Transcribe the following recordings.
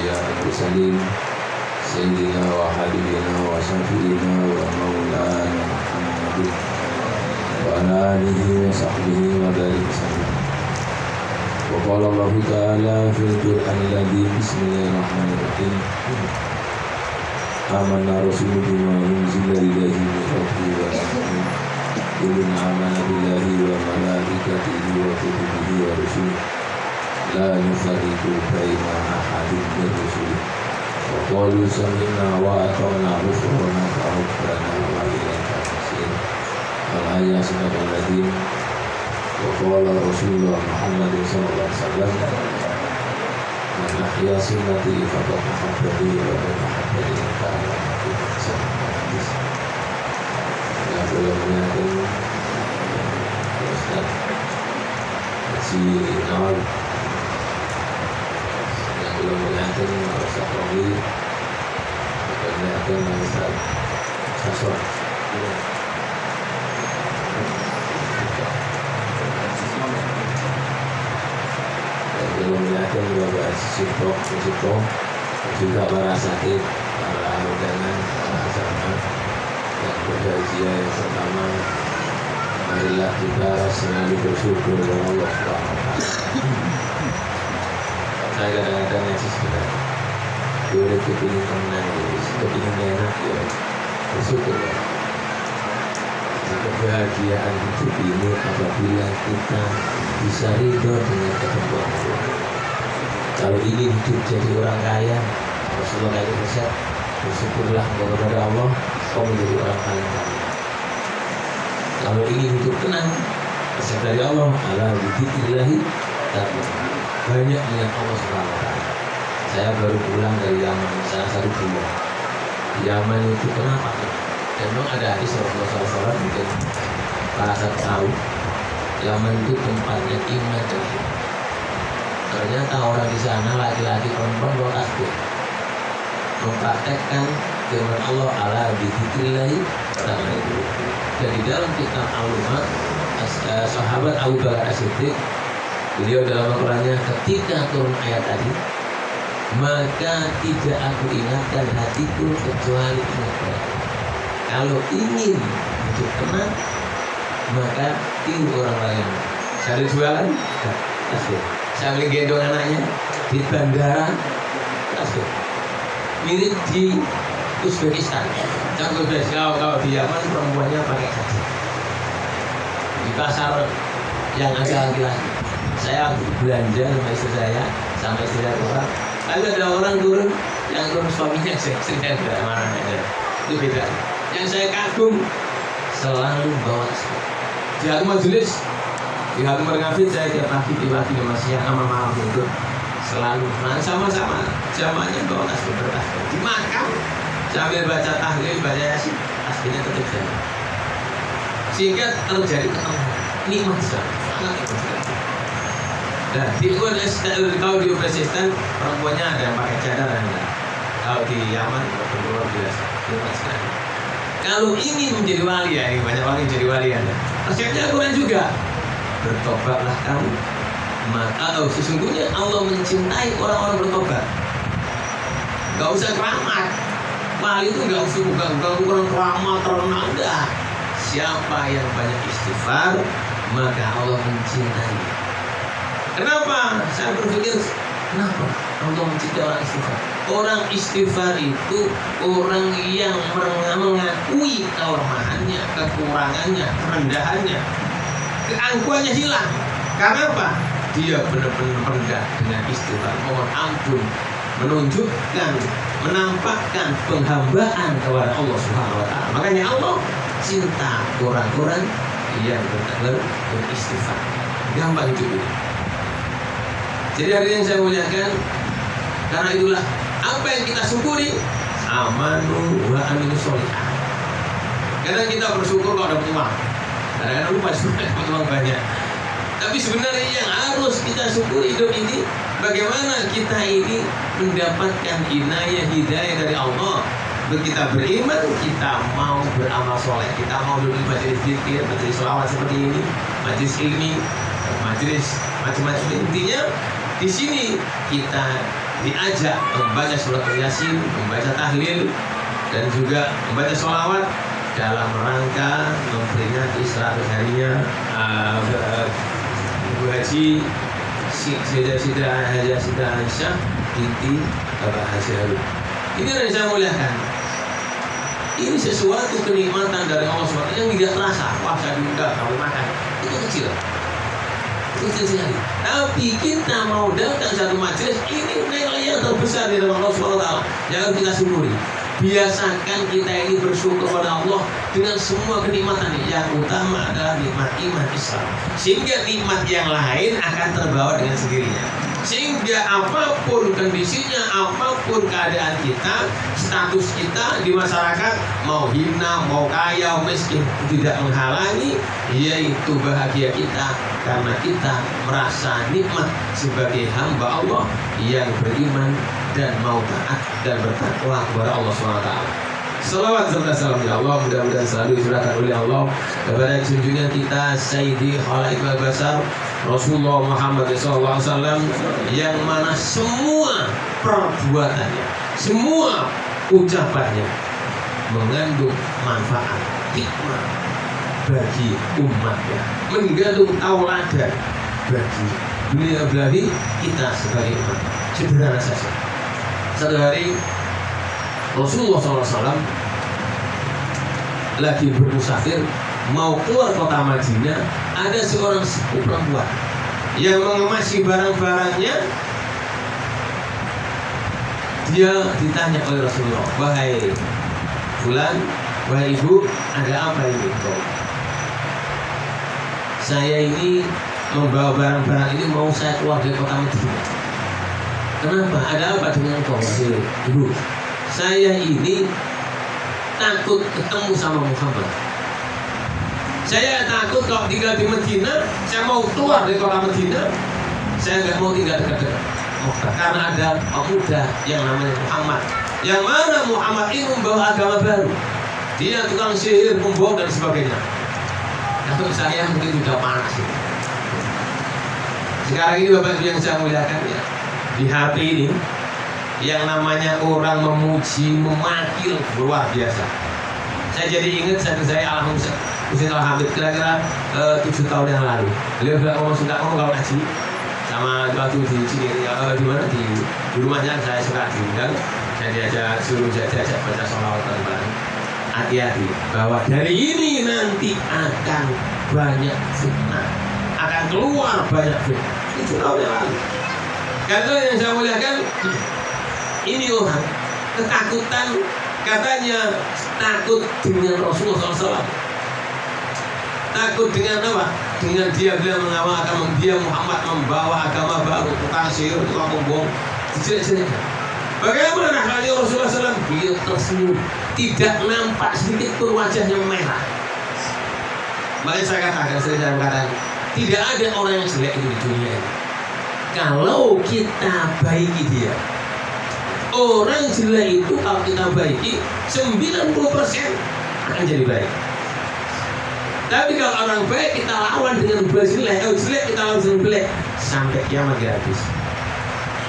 الأنبياء والمرسلين سيدنا وحبيبنا وشفينا ومولانا محمد وعلى آله وصحبه وبارك وسلم. وقال الله تعالى في القرآن العظيم بسم الله الرحمن الرحيم آمن الرسول بما أنزل إليه من ربه والمؤمنون كل آمن بالله وملائكته وكتبه ورسله لا نفرق بين أحد من رسله وقالوا سمعنا وأطعنا غفرانك ربنا وإليك المصير. الآية سورة الذين وقال رسول الله محمد صلى الله عليه وسلم من أحيا سنتي فقد أحبني ومن أحبني فأنا أحبه. Ya belum yakin Ustaz si Nawal yang belum yakin Ustaz Robi belum yakin Ustaz Sasor belum yakin Bapak Sito juga para sakit, para undangan, para asrama yang berbahagia yang pertama, marilah kita selalu bersyukur kepada Allah SWT. Saya kadang-kadang ngasih sekedar boleh kepingin menang, kepingin enak ya bersyukur ya. Kebahagiaan hidup ini apabila kita bisa ridho dengan ketentuan Allah. Kalau ingin hidup jadi orang kaya, Rasulullah itu resep, bersyukurlah kepada Allah, kau menjadi orang kaya. Kalau ingin hidup tenang, resep dari Allah, ala bidzikrillahi taqwa. Banyak ingat Allah SWT. Saya baru pulang dari Yaman, salah satu bulan. Yaman itu kenapa? Dan memang ada hadis Rasulullah SAW, mungkin para sahabat tahu, Yaman itu tempatnya iman dan hikmah. Ternyata orang di sana laki-laki perempuan bawa tasbih, mempraktekkan firman Allah ala bidzikrillahi taqwa itu. Dan di dalam kitab Al-Umar, sahabat Abu Bakar As-Siddiq, beliau dalam Al-Qurannya ketika turun ayat tadi, maka tidak aku ingatkan hatiku kecuali ingat padamu. Kalau ingin hidup tenang, maka tiru orang lain. Saya jualan, tasbih. Sambil gendong anaknya di bandara, tasbih. Mirip di Uzbekistan. Kalau di Yaman perempuannya pakai saja. Di pasar yang ada laki-laki, saya belanja sama istri saya, sama istri saya orang. Lalu ada orang turun, yang turun suaminya istri saya tidak mana ada. Itu beda. Yang saya kagum selalu bawa tasbih. Di hari majelis, di hari Merngafid saya tiap pagi sama siang sama malam itu selalu sama-sama jamaahnya bawa tasbih bertasbih. Di makam sambil baca tahlil, baca yasin, tasbihnya tetap jalan. Sehingga terjadi ketenangan, nikmat sekali, sangat nikmat sekali. Nah, kalau di Uzbekistan perempuannya ada yang pakai cadar dan enggak. Kalau di Yaman luar biasa, nikmat sekali. Kalau ingin menjadi wali ya, ini banyak wali jadi wali ya. Resepnya Al-Quran juga. Bertobatlah kamu. Maka sesungguhnya Allah mencintai orang-orang bertobat. Gak usah keramat. Wali itu gak usah bukan keramat terkenal enggak. Siapa yang banyak istighfar, maka Allah mencintai. Kenapa? Saya berpikir, kenapa Allah mencintai orang istighfar? Orang istighfar itu orang yang mengakui kelemahannya, kekurangannya, kerendahannya, keangkuhannya hilang. Karena apa? Dia benar-benar rendah dengan istighfar, mohon ampun, menunjukkan, menampakkan penghambaan kepada Allah Subhanahu wa Ta'ala. Makanya Allah cinta orang-orang yang benar-benar beristighfar. Gampang hidup ini. Jadi hari ini saya muliakan, karena itulah apa yang kita syukuri, amanu wa aminu sholihah. Kadang kita bersyukur kalau dapat uang, kadang-kadang lupa dapat uang banyak. Tapi sebenarnya yang harus kita syukuri hidup ini, bagaimana kita ini mendapatkan inayah hidayah dari Allah. Kita beriman, kita mau beramal soleh, kita mau duduk di majelis zikir, majelis selawat seperti ini, majelis ilmi, majelis macam-macam. Intinya di sini kita diajak membaca surat Yasin, membaca tahlil, dan juga membaca sholawat dalam rangka memperingati 100 harinya Ibu Haji Sida Aisyah binti Bapak Haji Harun. Ini yang saya muliakan. Ini sesuatu kenikmatan dari Allah SWT yang tidak terasa. Wah, saya diundang, kamu makan. Itu kecil. Itu kecil sekali. Tapi kita mau datang satu majelis, ini nilai yang terbesar di dalam Allah SWT yang harus kita syukuri. Biasakan kita ini bersyukur kepada Allah dengan semua kenikmatan. Yang utama adalah nikmat iman Islam, sehingga nikmat yang lain akan terbawa dengan sendirinya. Sehingga apapun kondisinya, apapun keadaan kita, status kita di masyarakat, mau hina, mau kaya, miskin, tidak menghalangi, yaitu bahagia kita karena kita merasa nikmat sebagai hamba Allah yang beriman dan mau taat dan bertakwa kepada Allah SWT. Salawat serta salam ya Allah mudah-mudahan selalu disurahkan oleh Allah kepada junjungan kita Sayyidi Khalaik wal Basar Rasulullah Muhammad SAW, yang mana semua perbuatannya, semua ucapannya mengandung manfaat, hikmah bagi umatnya, mengandung tauladan bagi dunia belahi kita sebagai umat. Sederhana saja. Satu hari Rasulullah SAW lagi bermusafir mau keluar kota Madinah. Ada seorang sepuh perempuan yang mengemasi barang-barangnya. Dia ditanya oleh Rasulullah, wahai fulan, wahai ibu, ada apa ini kau? Saya ini membawa barang-barang ini, mau saya keluar dari kota Madinah. Kenapa? Ada apa dengan kau, wahai ibu? Saya ini takut ketemu sama Muhammad. Saya takut kalau tinggal di Madinah, saya mau keluar dari kota Madinah, saya nggak mau tinggal dekat-dekat Mekah, karena ada pemuda yang namanya Muhammad, yang mana Muhammad ini membawa agama baru. Dia tukang sihir, pembohong dan sebagainya. Untuk saya mungkin sudah panas ini. Sekarang ini Bapak Ibu yang saya muliakan ya, di HP ini yang namanya orang memuji, memaki luar biasa. Saya jadi ingat saya alhamdulillah Ustaz Al-Habib kira-kira 7 tahun yang lalu. Beliau bilang sudah kalau ngaji sama waktu di sini di mana di rumahnya saya suka diundang. Saya diajak baca sholawat bareng. Hati-hati bahwa dari ini nanti akan banyak fitnah, akan keluar banyak fitnah. 7 tahun yang lalu. Karena yang saya muliakan, ini orang ketakutan, katanya takut dengan Rasulullah SAW. Takut dengan apa? Dengan dia mengamalkan, dia Muhammad membawa agama baru, tukang sihir, tukang pembohong, dijelek-jelekkan. Bagaimana kali Rasulullah SAW? Beliau tersenyum, tidak nampak sedikit pun wajahnya merah. Makanya saya katakan, tidak ada orang yang jelek itu di dunia ini. Kalau kita baiki dia, orang jelek itu kalau kita baiki 90% akan jadi baik. Tapi kalau orang baik kita lawan dengan jelek, jelek kita lawan dengan jelek sampai kiamat gak habis.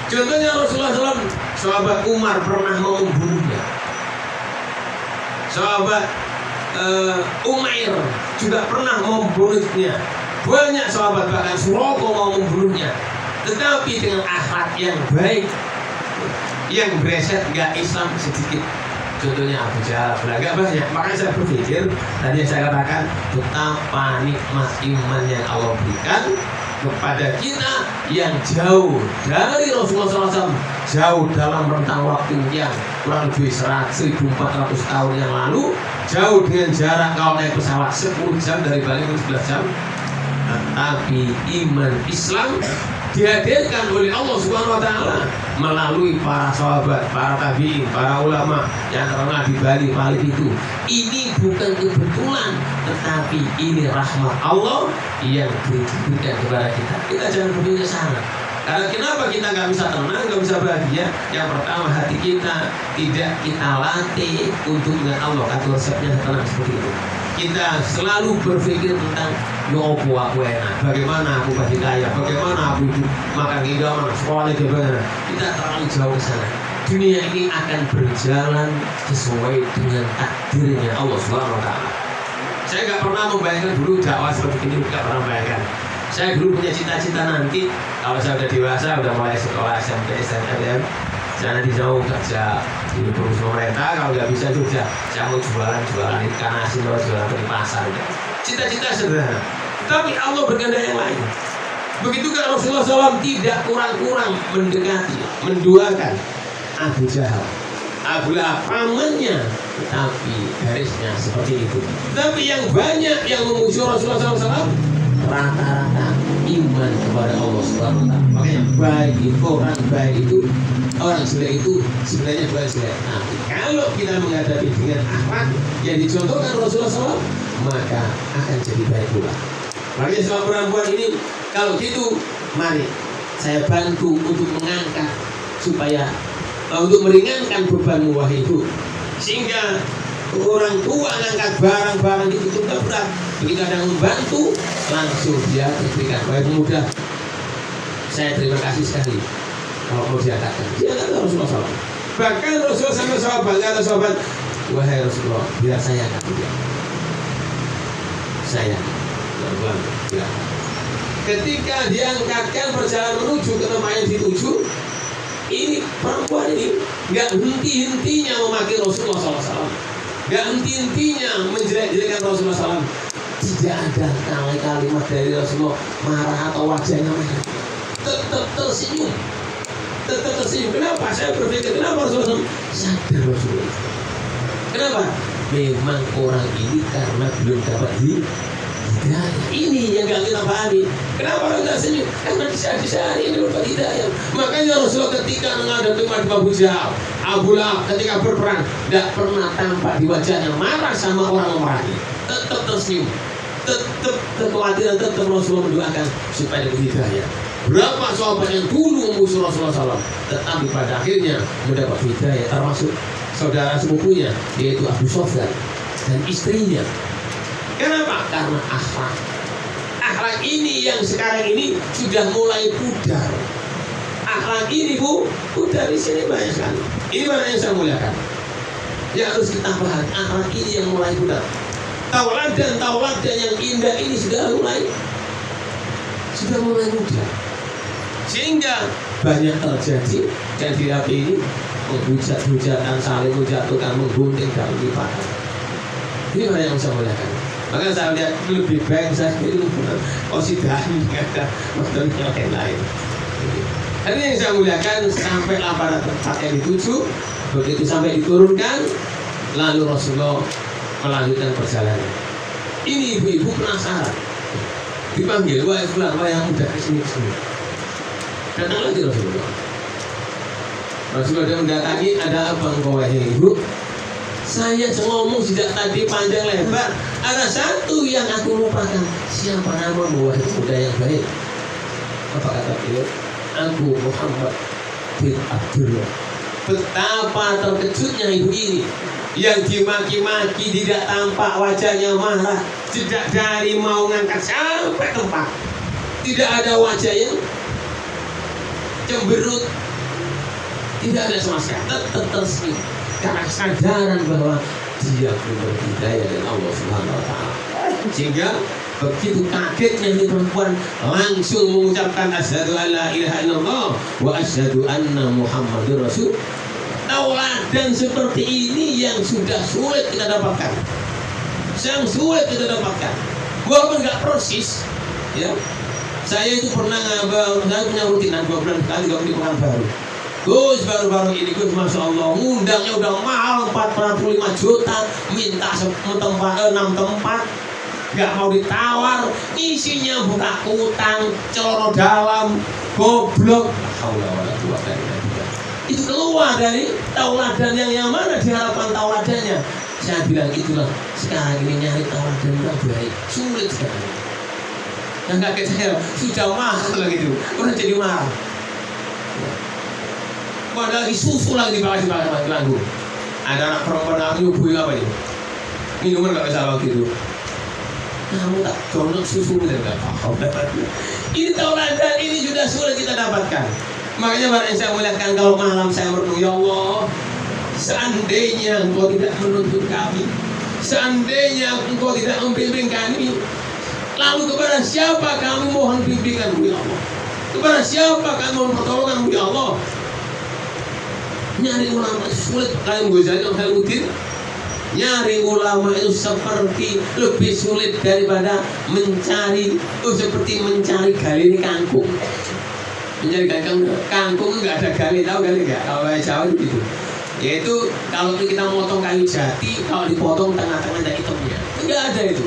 Contohnya Rasulullah SAW, sahabat Umar pernah mau membunuhnya. Sahabat Umair juga pernah mau membunuhnya. Banyak sahabat bahkan Suroko mau membunuhnya. Tetapi dengan akhlak yang baik, yang bereset gak Islam sedikit. Contohnya Abu Jahal, agak banyak. Makanya saya berpikir, tadi saya katakan betapa nikmat iman yang Allah berikan kepada kita yang jauh dari Rasulullah SAW, jauh dalam rentang waktu yang kurang lebih 1.400 tahun yang lalu, jauh dengan jarak kalau naik pesawat 10 jam dari Bali 11 jam. Tapi iman Islam dihadirkan oleh Allah Subhanahu wa taala melalui para sahabat, para tabi'in, para ulama yang pernah di Bali itu. Ini bukan kebetulan, tetapi ini rahmat Allah yang diberikan kepada kita. Kita jangan berpikir sana. Karena kenapa kita nggak bisa tenang, nggak bisa bahagia? Yang pertama, hati kita tidak kita latih untuk dengan Allah. Kata resepnya tenang seperti itu. kita selalu berpikir tentang nopo aku enak, bagaimana aku kasih kaya, bagaimana aku hidup makan hidup, sekolah bagaimana. Kita terlalu jauh ke sana. Dunia ini akan berjalan sesuai dengan takdirnya Allah Subhanahu wa Ta'ala. Saya nggak pernah membayangkan dulu dakwah seperti ini, nggak pernah membayangkan. Saya dulu punya cita-cita nanti kalau saya udah dewasa, udah mulai sekolah SMP, SNM, saya nanti mau kerja di perusahaan pemerintah. Kalau nggak bisa juga, saya mau jualan ikan asin atau jualan di pasar. Cita-cita sederhana, tapi Allah berkehendak yang lain. Begitu kan Rasulullah SAW tidak kurang-kurang mendekati, menduakan Abu Jahal, Abu Lahab, pamannya, tapi garisnya seperti itu. Tapi yang banyak yang memuji Rasulullah SAW rata-rata iman kepada Allah Subhanahu wa Ta'ala. Makanya baik orang baik itu, orang jelek itu sebenarnya bukan jelek. Nah, kalau kita menghadapi dengan akhlak yang dicontohkan Rasulullah SAW, maka akan jadi baik pula. Makanya sama perempuan ini, kalau gitu, mari saya bantu untuk mengangkat supaya untuk meringankan bebanmu wahai ibu, sehingga orang tua mengangkat barang-barang itu juga berat. Begitu ada yang membantu, langsung dia berikan baik mudah. Saya terima kasih sekali kalau mau diangkatkan. Dia kata Rasulullah SAW. Bahkan Rasulullah SAW kata sahabat, wahai Rasulullah, biar saya angkat dia. Saya ya. Ketika diangkatkan perjalanan menuju ke tempat yang dituju, ini perempuan ini nggak henti-hentinya memaki Rasulullah SAW, nggak henti-hentinya menjelek-jelekan Rasulullah SAW. Tidak ada kalimat dari Rasulullah marah atau wajahnya merah. Tetap tersenyum, tetap tersenyum. Kenapa? Saya berpikir kenapa Rasulullah SAW sadar Rasulullah. Kenapa? Memang orang ini karena belum dapat hidayah. Ini yang gak kita pahami. Kenapa orang gak senyum? Karena di saat ini dapat hidayah. Makanya Rasulullah ketika menghadapi Abu Jahal, Abu Lahab ketika berperang, tidak pernah tampak di wajahnya marah sama orang memarahi. Tetap tersenyum, tetap kekhawatiran, tetap Rasulullah mendoakan supaya dapat hidayah. Berapa sahabat yang dulu memusuh Rasulullah SAW, tetapi pada akhirnya mendapat hidayah, termasuk saudara sepupunya yaitu Abu Sufyan dan istrinya. Kenapa? Karena akhlak. Akhlak ini yang sekarang ini sudah mulai pudar. Akhlak ini pudar di sini banyak sekali. Ini mana yang saya muliakan? Yang harus kita pahami, akhlak ini yang mulai pudar. Tauladan yang indah ini sudah mulai mudah. Sehingga banyak terjadi yang di HP ini menghujat-hujatan, saling menjatuhkan, menggunting dan lipat. Ini mana yang saya muliakan? Maka saya lihat lebih baik saya itu osidahan nggak ada metode yang lain. Ini yang saya muliakan sampai pada tempat yang dituju. Begitu sampai diturunkan, lalu Rasulullah melanjutkan perjalanan. Ini ibu-ibu penasaran, dipanggil, wahai fulan, wahai yang muda kesini. Datang lagi Rasulullah. Rasulullah mendatangi, ada apa engkau wahai ibu? Saya ngomong sejak tadi panjang lebar, ada satu yang aku lupakan. Siapa namamu wahai pemuda yang baik? Apa kata beliau? Aku Muhammad bin Abdullah. Betapa terkejutnya ibu ini, yang dimaki-maki tidak tampak wajahnya marah, tidak dari mau ngangkat sampai tempat, tidak ada wajah yang cemberut, tidak ada sama sekali, tetap tersenyum karena kesadaran bahwa dia belum hidayah dari Allah Subhanahu wa Ta'ala. Sehingga begitu kagetnya ini perempuan langsung mengucapkan asyhadu alla ilaha illallah wa asyhadu anna Muhammadur Rasul. Tauladan seperti ini yang sudah sulit kita dapatkan, walaupun nggak persis ya. Saya itu pernah saya punya rutinan 2 bulan sekali kalau di Pekanbaru. Gus baru-baru ini Gus, masya Allah, ngundangnya udah mahal 45 juta, minta 6 tempat, nggak mau ditawar, isinya buka utang, celoro dalam, goblok. Itu keluar dari tauladan yang mana diharapkan tauladannya. Saya bilang itulah sekarang ini nyari tauladan yang baik sulit sekali. Yang nggak kecil sudah mahal gitu, udah jadi mahal. Ada lagi susu lagi dibakar lagu. Ada anak perempuan lagi nyubuhin apa ini? minuman nggak bisa waktu itu. Kamu tak colok susu dan nggak paham. Ini tauladan ini juga sulit kita dapatkan. Makanya para yang saya muliakan, kalau malam saya merenung, ya Allah, seandainya Engkau tidak menuntut kami, seandainya Engkau tidak membimbing kami, lalu kepada siapa kami mohon bimbingan-Mu ya Allah? Kepada siapa kami mohon pertolongan-Mu ya Allah? Nyari ulama sulit. Kalian Ghazali yang Khairuddin, nyari ulama itu seperti lebih sulit daripada seperti mencari gali kangkung. Mencari gali kangkung nggak ada gali, tahu gali nggak? Kalau Jawa itu gitu. Yaitu kalau kita motong kayu jati, kalau dipotong tengah-tengah ada hitamnya, nggak ada itu.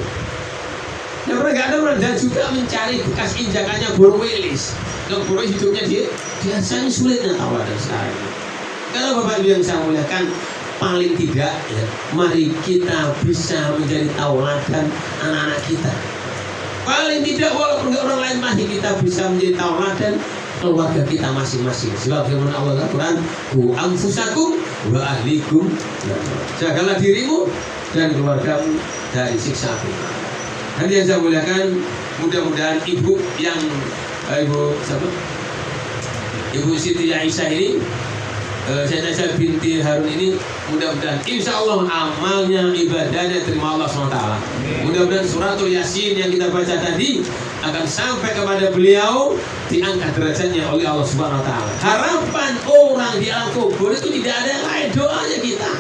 Nggak ada. Dan juga mencari bekas injakannya burung wilis. Kalau burung hidupnya dia biasanya sulitnya tauladan sekarang. Karena Bapak Ibu yang saya muliakan, paling tidak ya, mari kita bisa menjadi tauladan anak-anak kita. Paling tidak walaupun orang lain, mari kita bisa menjadi tauladan keluarga kita masing-masing. Sebab firman Allah Al-Quran, "Qu anfusakum wa ahlikum." Jagalah dirimu dan keluargamu dari siksa api. Dan yang saya muliakan, mudah-mudahan ibu yang Ibu Siti Aisyah ini, Sayyidah binti Harun ini, mudah-mudahan insya Allah amalnya, ibadahnya terima Allah SWT. Mudah-mudahan suratul Yasin yang kita baca tadi akan sampai kepada beliau, diangkat derajatnya oleh Allah Subhanahu Wa Taala. Harapan orang di alam kubur itu tidak ada yang lain, doanya kita,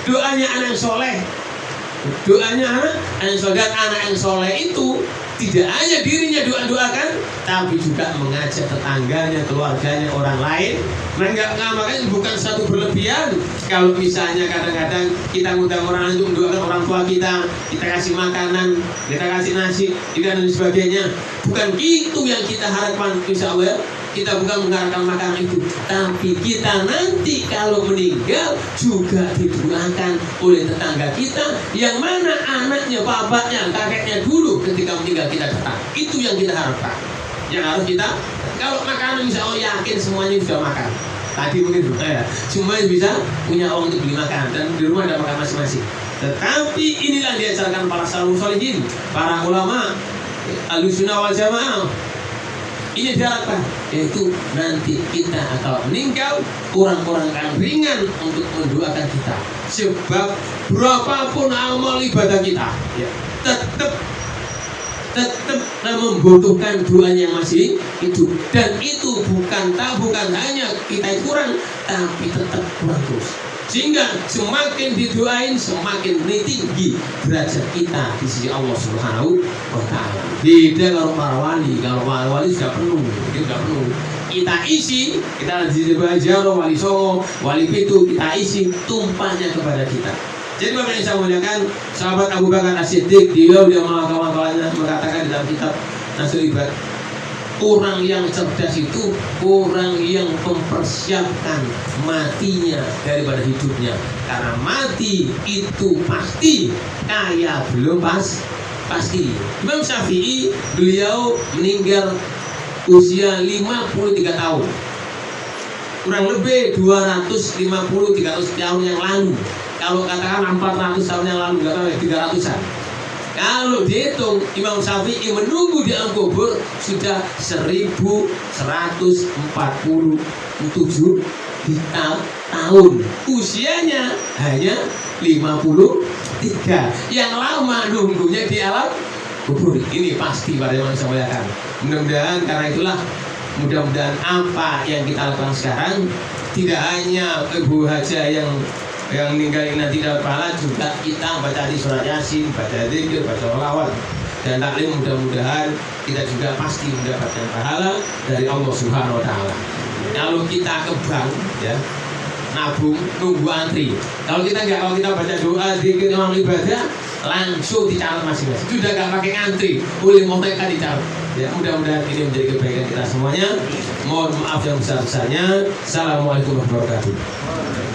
doanya anak yang soleh, doanya anak yang soleh. Dan anak yang soleh itu tidak hanya dirinya doa-doakan, tapi juga mengajak tetangganya, keluarganya, orang lain. Makanya bukan satu berlebihan. Kalau misalnya kadang-kadang kita ngundang orang lain untuk mendoakan orang tua kita kasih makanan, kita kasih nasi, dan sebagainya. Bukan itu yang kita harapkan, insya Allah. Kita bukan mengharapkan makanan itu, tapi kita nanti kalau meninggal juga didoakan oleh tetangga kita, yang mana anaknya, bapaknya, kakeknya dulu ketika meninggal kita datang. Itu yang kita harapkan. Yang harus kita, kalau makanan insya Allah yakin semuanya sudah makan. Tadi mungkin semuanya bisa punya uang untuk beli makan, dan di rumah ada makan masing-masing. Tetapi inilah diajarkan para salafus sholihin, para ulama Ahlussunnah wal Jamaah. Ini diharapkan, yaitu nanti kita akan meninggal, orang-orang akan ringan untuk mendoakan kita. Sebab berapapun amal ibadah kita, ya, tetap membutuhkan doanya yang masih hidup. Dan itu bukan hanya kita kurang, tapi tetap kurang terus. Sehingga semakin didoain, semakin tinggi derajat kita di sisi Allah Subhanahu wa Ta'ala. Beda kalau para wali, sudah penuh, kita isi, kita di Bajaro, Wali Songo, Wali Pitu, kita isi tumpahnya kepada kita. Jadi Bapak yang saya muliakan, sahabat Abu Bakar As-Siddiq, dia kawan-kawannya mengatakan di dalam kitab Nasrul Ibad, orang yang cerdas itu orang yang mempersiapkan matinya daripada hidupnya. Karena mati itu pasti, kaya belum pasti. Imam Syafi'i, beliau meninggal usia 53 tahun. Kurang lebih 250-300 tahun yang lalu. Kalau katakan 400 tahun yang lalu, 300-an. Kalau dihitung, Imam Syafi'i menunggu di alam kubur sudah 1147 tahun. Usianya hanya 53. Yang lama nunggunya di alam kubur. Ini pasti pada yang saya muliakan. Mudah-mudahan karena itulah, mudah-mudahan apa yang kita lakukan sekarang tidak hanya Ibu Haja yang meninggal nanti dapat pahala, juga kita baca di surat Yasin, baca zikir, baca sholawat dan taklim. Mudah-mudahan kita juga pasti mendapatkan pahala dari Allah Subhanahu Wa Taala. Kalau kita ke bank, ya, nabung, nunggu antri. Kalau kita baca doa, zikir, amal ibadah, langsung dicatat masing-masing. Sudah nggak pakai antri, boleh mau mereka dicatat. Ya, mudah-mudahan ini menjadi kebaikan kita semuanya. Mohon maaf yang besar-besarnya. Assalamualaikum warahmatullahi wabarakatuh.